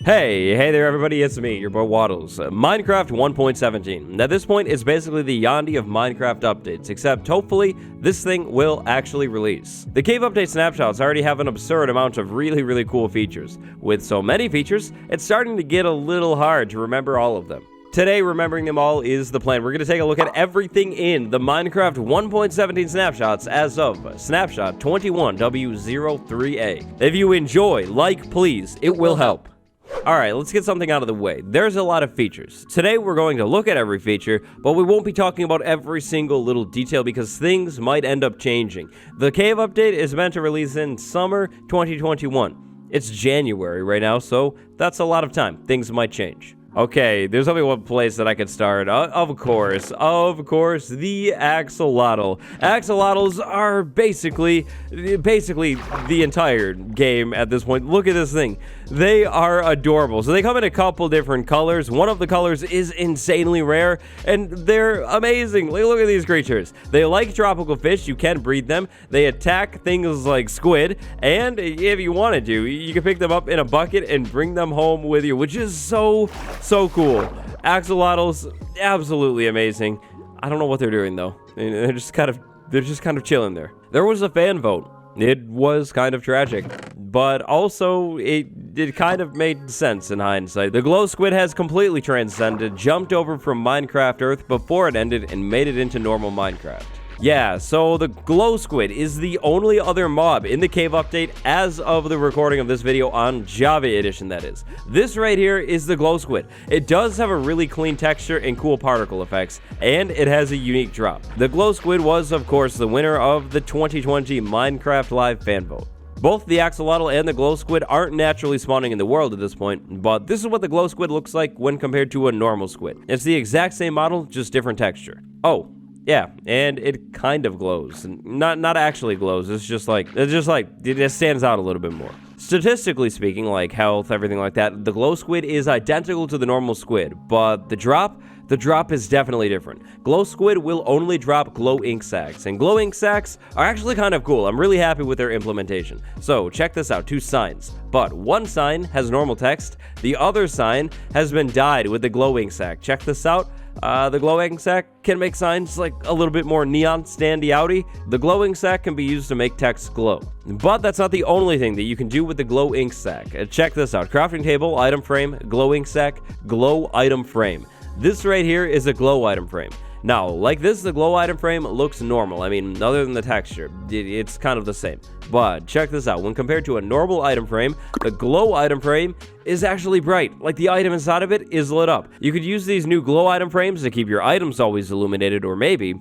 Hey there everybody, it's me, your boy Waddles. Minecraft 1.17. At this point, it's basically the Yandi of Minecraft updates, except hopefully this thing will actually release. The cave update snapshots already have an absurd amount of really cool features. With so many features, it's starting to get a little hard to remember all of them. Today, remembering them all is the plan. We're going to take a look at everything in the Minecraft 1.17 snapshots as of snapshot 21W03A. If you enjoy, like please, it will help. Alright, let's get something out of the way. There's a lot of features. Today we're going to look at every feature, but we won't be talking about every single little detail because things might end up changing. The cave update is meant to release in summer 2021. It's January right now, so that's a lot of time. Things might change. Okay, there's only one place that I could start. Of course, the axolotl. Axolotls are basically the entire game at this point. Look at this thing. They are adorable. So they come in a couple different colors. One of the colors is insanely rare, and they're amazing. Look at these creatures. They like tropical fish. You can breed them. They attack things like squid, and if you wanted to, you can pick them up in a bucket and bring them home with you, which is so cool. Axolotls, absolutely amazing. I don't know what they're doing though. They're just kind of chilling there. There was a fan vote. It was kind of tragic, but also it kind of made sense in hindsight. The glow squid has completely transcended, jumped over from Minecraft Earth before it ended, and made it into normal Minecraft. Yeah, so the glow squid is the only other mob in the cave update as of the recording of this video on Java edition, that is. This right here is the glow squid. It does have a really clean texture and cool particle effects, and it has a unique drop. The glow squid was, of course, the winner of the 2020 Minecraft Live fan vote. Both the axolotl and the glow squid aren't naturally spawning in the world at this point, but this is what the glow squid looks like when compared to a normal squid. It's the exact same model, just different texture. Oh. Yeah, and it kind of glows. Not actually glows, it's just like it stands out a little bit more. Statistically speaking, like health, everything like that, the glow squid is identical to the normal squid, but the drop is definitely different. Glow squid will only drop glow ink sacs, and glow ink sacs are actually kind of cool. I'm really happy with their implementation. So check this out, 2 signs, but one sign has normal text, the other sign has been dyed with the glow ink sac. Check this out. The glowing sac can make signs like a little bit more neon standy outy. The glowing sac can be used to make text glow. But that's not the only thing that you can do with the glow ink sac. Check this out. Crafting table, item frame, glowing sac, glow item frame. This right here is a glow item frame. Now, like this, the glow item frame looks normal. I mean, other than the texture, it's kind of the same. But check this out. When compared to a normal item frame, the glow item frame is actually bright. Like the item inside of it is lit up. You could use these new glow item frames to keep your items always illuminated, or maybe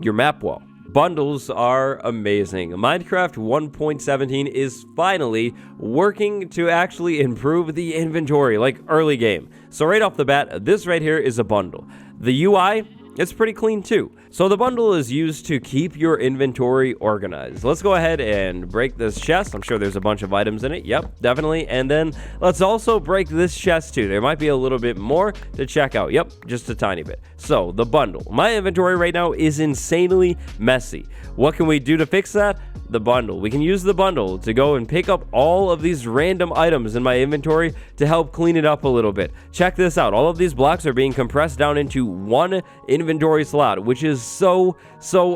your map wall. Bundles are amazing. Minecraft 1.17 is finally working to actually improve the inventory, like early game. So right off the bat, this right here is a bundle. The UI, it's pretty clean too. So the bundle is used to keep your inventory organized. Let's go ahead and break this chest. I'm sure there's a bunch of items in it. Yep, definitely. And then let's also break this chest too. There might be a little bit more to check out. Yep, just a tiny bit. So the bundle. My inventory right now is insanely messy. What can we do to fix that? The bundle. We can use the bundle to go and pick up all of these random items in my inventory to help clean it up a little bit. Check this out. All of these blocks are being compressed down into one inventory slot, which is so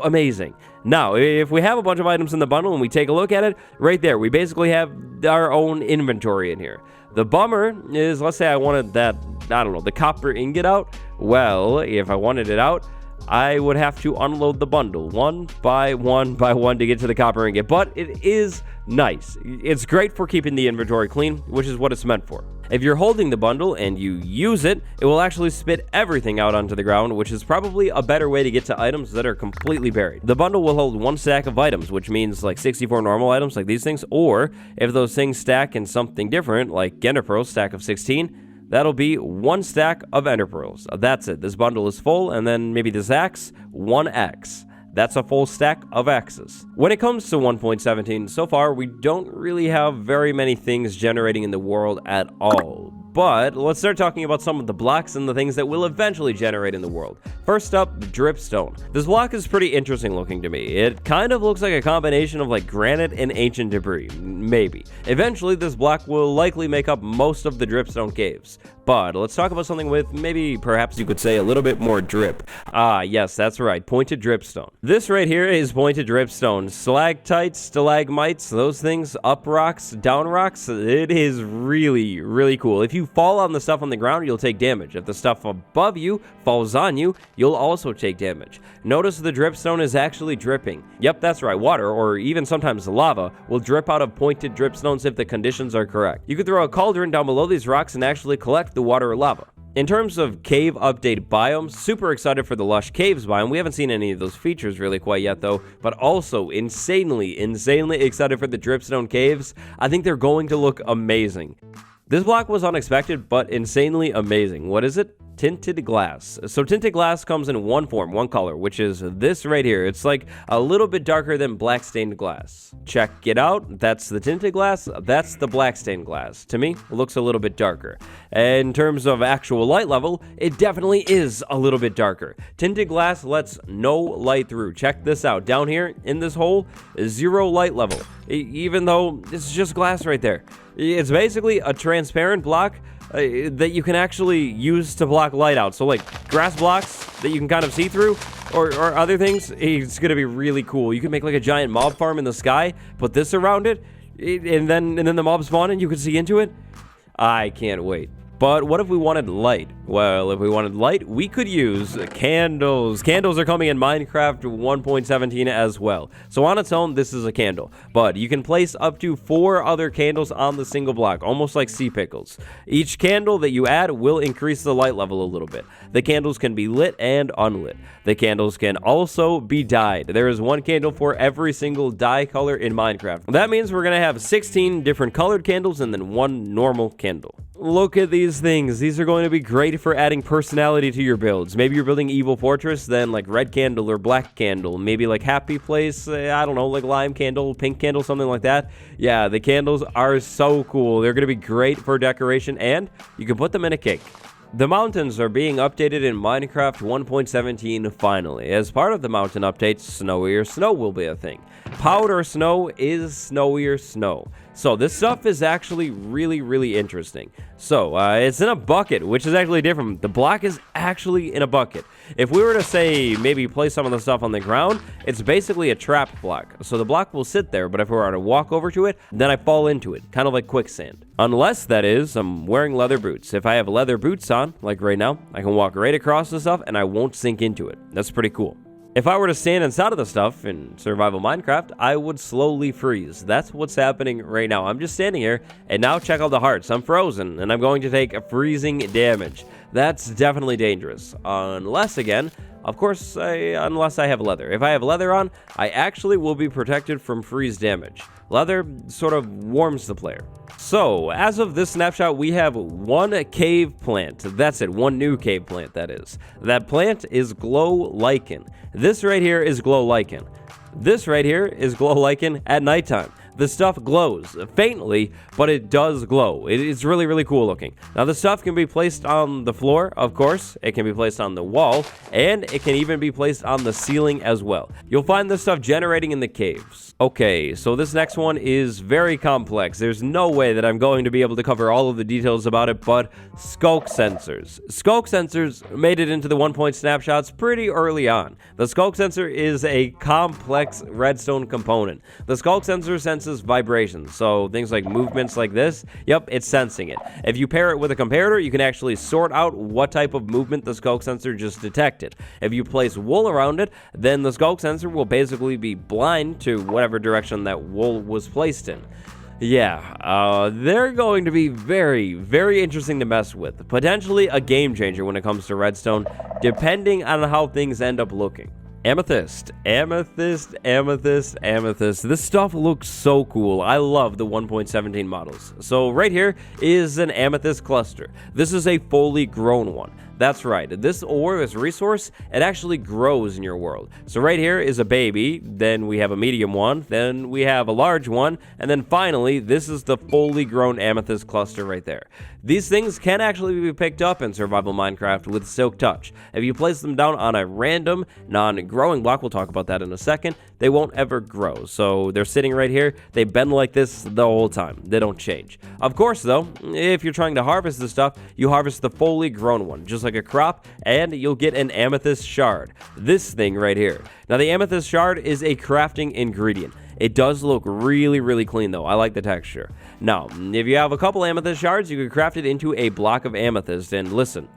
amazing. Now, if we have a bunch of items in the bundle and we take a look at it, right there, we basically have our own inventory in here. The bummer is, let's say I wanted that, I don't know, the copper ingot out. Well, if I wanted it out, I would have to unload the bundle one by one to get to the copper ingot, but it is nice. It's great for keeping the inventory clean, which is what it's meant for. If you're holding the bundle and you use it, it will actually spit everything out onto the ground, which is probably a better way to get to items that are completely buried. The bundle will hold 1 stack of items, which means like 64 normal items like these things, or if those things stack in something different, like Ender Pearl stack of 16, that'll be 1 stack of ender pearls. That's it. This bundle is full, and then maybe this axe, 1 axe. That's a full stack of axes. When it comes to 1.17, so far we don't really have very many things generating in the world at all. But let's start talking about some of the blocks and the things that will eventually generate in the world. First up, Dripstone. This block is pretty interesting looking to me. It kind of looks like a combination of like granite and ancient debris, maybe. Eventually, this block will likely make up most of the Dripstone caves. But let's talk about something with maybe, perhaps you could say, a little bit more drip. Ah, yes, that's right, pointed dripstone. This right here is pointed dripstone. Stalactites, stalagmites, those things, up rocks, down rocks, it is really, really cool. If you fall on the stuff on the ground, you'll take damage. If the stuff above you falls on you, you'll also take damage. Notice the dripstone is actually dripping. Yep, that's right, water, or even sometimes lava, will drip out of pointed dripstones if the conditions are correct. You could throw a cauldron down below these rocks and actually collect the water or lava. In terms of cave update biomes, super excited for the lush caves biome. We haven't seen any of those features really quite yet though, but also insanely excited for the dripstone caves. I think they're going to look amazing. This block was unexpected, but insanely amazing. What is it? Tinted glass. So tinted glass comes in one form, one color, which is this right here. It's like a little bit darker than black stained glass. Check it out. That's the tinted glass. That's the black stained glass. To me, it looks a little bit darker. In terms of actual light level, it definitely is a little bit darker. Tinted glass lets no light through. Check this out. Down here in this hole, 0 light level. Even though it's just glass right there. It's basically a transparent block that you can actually use to block light out. So like grass blocks that you can kind of see through or other things, it's going to be really cool. You can make like a giant mob farm in the sky, put this around it, and then the mobs spawn and you can see into it. I can't wait. But what if we wanted light? Well, if we wanted light, we could use candles. Candles are coming in Minecraft 1.17 as well. So on its own, this is a candle. But you can place up to 4 other candles on the single block, almost like sea pickles. Each candle that you add will increase the light level a little bit. The candles can be lit and unlit. The candles can also be dyed. There is 1 candle for every single dye color in Minecraft. That means we're going to have 16 different colored candles and then 1 normal candle. Look at these things. These are going to be great for adding personality to your builds. Maybe you're building Evil Fortress, then like red candle or black candle. Maybe like happy place, I don't know, like lime candle, pink candle, something like that. Yeah, the candles are so cool. They're going to be great for decoration and you can put them in a cake. The mountains are being updated in Minecraft 1.17 finally. As part of the mountain updates, snowier snow will be a thing. Powder snow is snowier snow. So this stuff is actually really interesting. So it's in a bucket, which is actually different. The block is actually in a bucket. If we were to say maybe place some of the stuff on the ground, it's basically a trap block. So the block will sit there, but if we were to walk over to it, then I fall into it, kind of like quicksand. Unless, that is, I'm wearing leather boots. If I have leather boots on, like right now, I can walk right across the stuff and I won't sink into it. That's pretty cool. If I were to stand inside of the stuff in survival Minecraft, I would slowly freeze. That's what's happening right now. I'm just standing here, and now check out the hearts. I'm frozen, and I'm going to take a freezing damage. That's definitely dangerous. Unless, again, of course, unless I have leather. If I have leather on, I actually will be protected from freeze damage. Leather sort of warms the player. So, as of this snapshot, we have 1 cave plant. That's it, 1 new cave plant, that is. That plant is glow lichen. This right here is glow lichen. This right here is glow lichen at nighttime. The stuff glows faintly, but it does glow. It's really cool looking. Now, the stuff can be placed on the floor, of course. It can be placed on the wall, and it can even be placed on the ceiling as well. You'll find this stuff generating in the caves. Okay, so this next one is very complex. There's no way that I'm going to be able to cover all of the details about it, but Skulk sensors. Skulk sensors made it into the 1 snapshots pretty early on. The Skulk sensor is a complex redstone component. The Skulk sensor senses vibrations, so things like movements like this, yep, it's sensing it. If you pair it with a comparator, you can actually sort out what type of movement the Skulk sensor just detected. If you place wool around it, then the Skulk sensor will basically be blind to whatever direction that wool was placed in. Yeah, they're going to be very interesting to mess with. Potentially a game changer when it comes to redstone, depending on how things end up looking. Amethyst. Amethyst. This stuff looks so cool. I love the 1.17 models. So right here is an amethyst cluster. This is a fully grown one. That's right. This ore, this resource, it actually grows in your world. So right here is a baby, then we have a medium one, then we have a large one, and then finally, this is the fully grown amethyst cluster right there. These things can actually be picked up in survival Minecraft with Silk Touch. If you place them down on a random, non-growing block, we'll talk about that in a second, they won't ever grow. So they're sitting right here, they bend like this the whole time. They don't change. Of course, though, if you're trying to harvest this stuff, you harvest the fully grown one, just like a crop, and you'll get an amethyst shard. This thing right here. Now, the amethyst shard is a crafting ingredient. It does look really, really clean, though. I like the texture. Now, if you have a couple amethyst shards, you can craft it into a block of amethyst, and listen.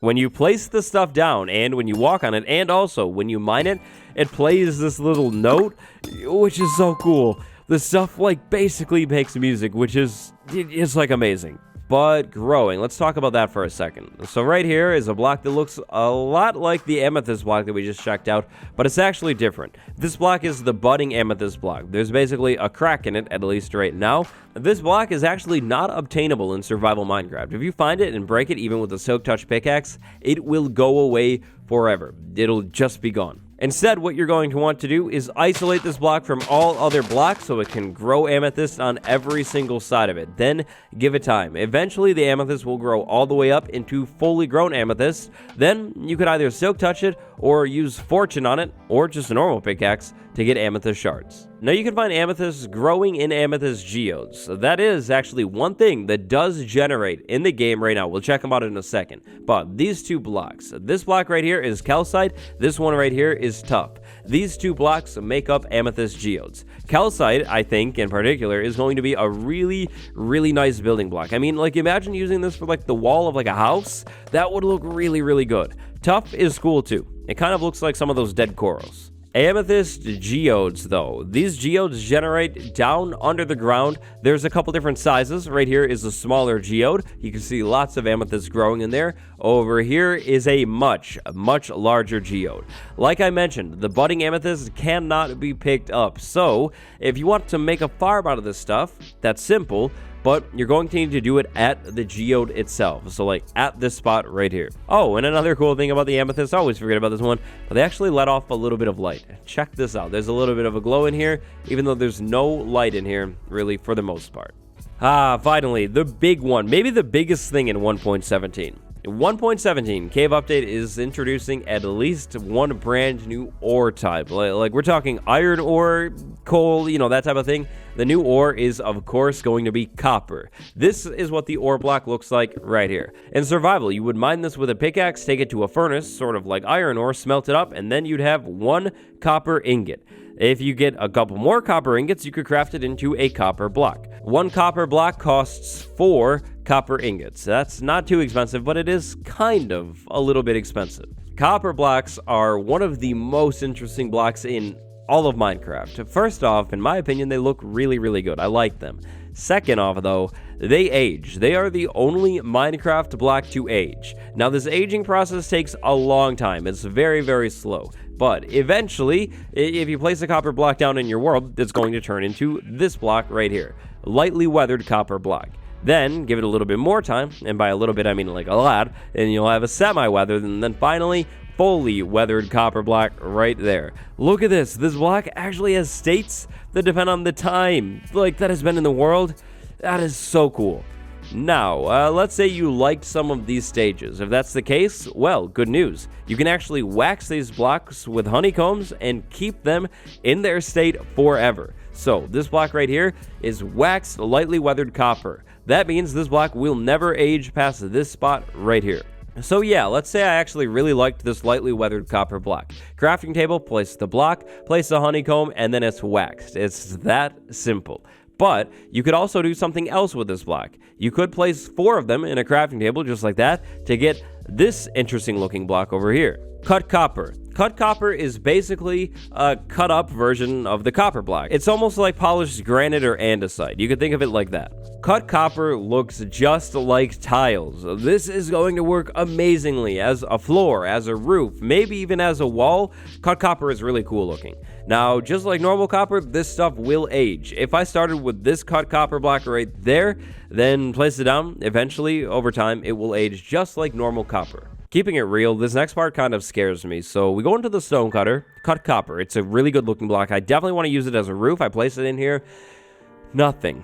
When you place the stuff down, and when you walk on it, and also when you mine it, it plays this little note, which is so cool. The stuff, like, basically makes music, which is, it's like, amazing. But growing, let's talk about that for a second. So right here is a block that looks a lot like the amethyst block that we just checked out, but it's actually different. This block is the budding amethyst block. There's basically a crack in it, at least right now. This block is actually not obtainable in survival Minecraft. If you find it and break it, even with a Silk Touch pickaxe, it will go away forever. It'll just be gone. Instead, what you're going to want to do is isolate this block from all other blocks so it can grow amethyst on every single side of it. Then give it time. Eventually, the amethyst will grow all the way up into fully grown amethyst. Then you could either Silk Touch it or use fortune on it or just a normal pickaxe to get amethyst shards. Now, you can find amethysts growing in amethyst geodes. So that is actually one thing that does generate in the game right now. We'll check them out in a second. But these two blocks, this block right here is calcite, this one right here is tough. These two blocks make up amethyst geodes. Calcite, I think, in particular, is going to be a really, really nice building block. I mean, like, imagine using this for, like, the wall of, like, a house. That would look really, really good. Tough is cool, too. It kind of looks like some of those dead corals. Amethyst geodes, though. These geodes generate down under the ground. There's a couple different sizes. Right here is a smaller geode. You can see lots of amethysts growing in there. Over here is a much, much larger geode. Like I mentioned, the budding amethyst cannot be picked up. So, if you want to make a farm out of this stuff, that's simple. But you're going to need to do it at the geode itself. So, like, at this spot right here. Oh, and another cool thing about the amethyst, I always forget about this one, but they actually let off a little bit of light. Check this out. There's a little bit of a glow in here, even though there's no light in here, really, for the most part. Finally, the big one. Maybe the biggest thing in 1.17. 1.17 Cave Update is introducing at least one brand new ore type. Like we're talking iron ore, coal, you know, that type of thing. The new ore is, of course, going to be copper. This is what the ore block looks like right here. In survival, you would mine this with a pickaxe, take it to a furnace, sort of like iron ore, smelt it up, and then you'd have one copper ingot. If you get a couple more copper ingots, you could craft it into a copper block. One copper block costs 4 copper ingots. That's not too expensive, but it is kind of a little bit expensive. Copper blocks are one of the most interesting blocks in all of Minecraft. First off, in my opinion, they look really, really good. I like them. Second off, though, they age. They are the only Minecraft block to age. Now, this aging process takes a long time. It's very, very slow. But eventually, if you place a copper block down in your world, it's going to turn into this block right here. Lightly weathered copper block. Then, give it a little bit more time, and by a little bit, I mean like a lot, and you'll have a semi-weathered, and then finally, fully weathered copper block right there. Look at this. This block actually has states that depend on the time, like, that has been in the world. That is so cool. Now, let's say you liked some of these stages. If that's the case, well, good news. You can actually wax these blocks with honeycombs and keep them in their state forever. So, this block right here is waxed lightly weathered copper. That means this block will never age past this spot right here. So yeah, let's say I actually really liked this lightly weathered copper block. Crafting table, place the block, place the honeycomb, and then it's waxed. It's that simple. But you could also do something else with this block. You could place 4 of them in a crafting table just like that to get this interesting looking block over here. Cut copper. Cut copper is basically a cut up version of the copper block. It's almost like polished granite or andesite. You could think of it like that. Cut copper looks just like tiles. This is going to work amazingly as a floor, as a roof, maybe even as a wall. Cut copper is really cool looking. Now, just like normal copper, this stuff will age. If I started with this cut copper block right there, then place it down, eventually, over time, it will age just like normal copper. Keeping it real, this next part kind of scares me. So we go into the stone cutter, cut copper. It's a really good looking block. I definitely want to use it as a roof. I place it in here. Nothing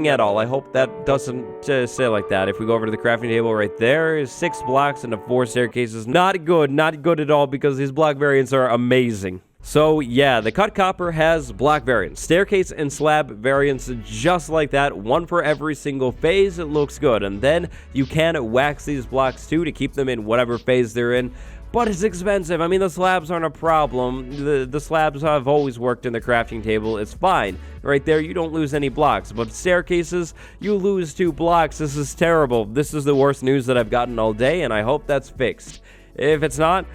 at all. I hope that doesn't say like that. If we go over to the crafting table right there, 6 blocks and 4 staircases. Not good at all, because these block variants are amazing. So yeah, the cut copper has block variants, staircase and slab variants just like that, one for every single phase. It looks good, and then you can wax these blocks too to keep them in whatever phase they're in. But it's expensive. I mean, the slabs aren't a problem. The slabs have always worked in the crafting table. It's fine. Right there, you don't lose any blocks. But staircases, you lose 2 blocks. This is terrible. This is the worst news that I've gotten all day, and I hope that's fixed. If it's not,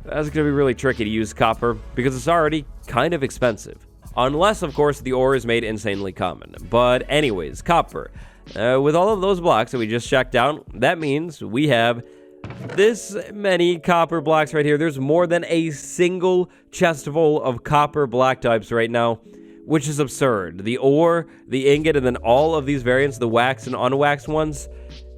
that's going to be really tricky to use copper, because it's already kind of expensive. Unless, of course, the ore is made insanely common. But anyways, copper. With all of those blocks that we just checked out, that means we have this many copper blocks right here. There's more than a single chest full of copper block types right now, which is absurd. The ore, the ingot, and then all of these variants, the waxed and unwaxed ones,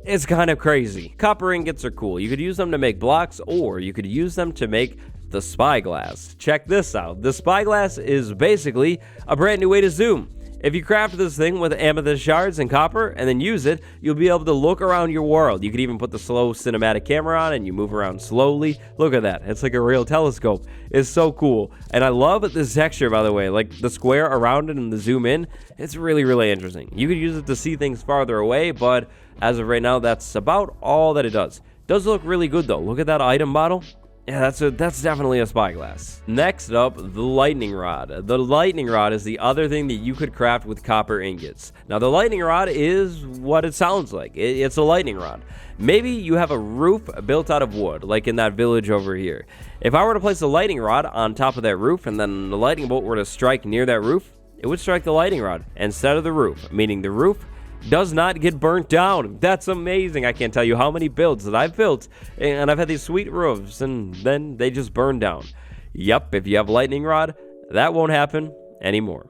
it's kind of crazy. Copper ingots are cool. You could use them to make blocks, or you could use them to make the Spyglass. Check this out. The Spyglass is basically a brand new way to zoom. If you craft this thing with amethyst shards and copper and then use it, you'll be able to look around your world. You could even put the slow cinematic camera on and you move around slowly. Look at that. It's like a real telescope. It's so cool. And I love this texture, by the way. Like the square around it and the zoom in. It's really, really interesting. You could use it to see things farther away, but as of right now, that's about all that it does. Does look really good though. Look at that item model. Yeah, that's definitely a spyglass. Next up, the lightning rod. The lightning rod is the other thing that you could craft with copper ingots. Now, the lightning rod is what it sounds like. It's a lightning rod. Maybe you have a roof built out of wood, like in that village over here. If I were to place a lightning rod on top of that roof, and then the lightning bolt were to strike near that roof, it would strike the lightning rod instead of the roof, meaning the roof does not get burnt down. That's amazing. I can't tell you how many builds that I've built, and I've had these sweet roofs, and then they just burn down. Yep, if you have lightning rod, that won't happen anymore.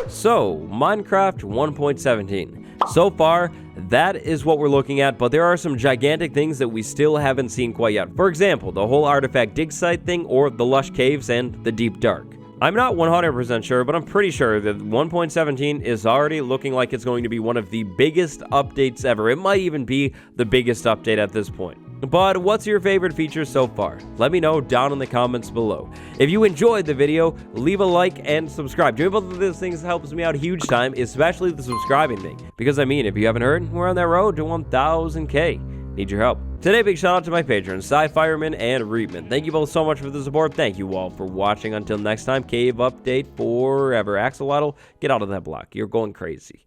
So, Minecraft 1.17. So far, that is what we're looking at, but there are some gigantic things that we still haven't seen quite yet. For example, the whole artifact dig site thing, or the lush caves and the deep dark. I'm not 100% sure, but I'm pretty sure that 1.17 is already looking like it's going to be one of the biggest updates ever. It might even be the biggest update at this point. But what's your favorite feature so far? Let me know down in the comments below. If you enjoyed the video, leave a like and subscribe. Doing both of those things helps me out huge time, especially the subscribing thing. Because I mean, if you haven't heard, we're on that road to 1,000K. Need your help. Today, big shout out to my patrons, Sci-Fireman and Reapman. Thank you both so much for the support. Thank you all for watching. Until next time, cave update forever. Axolotl, get out of that block. You're going crazy.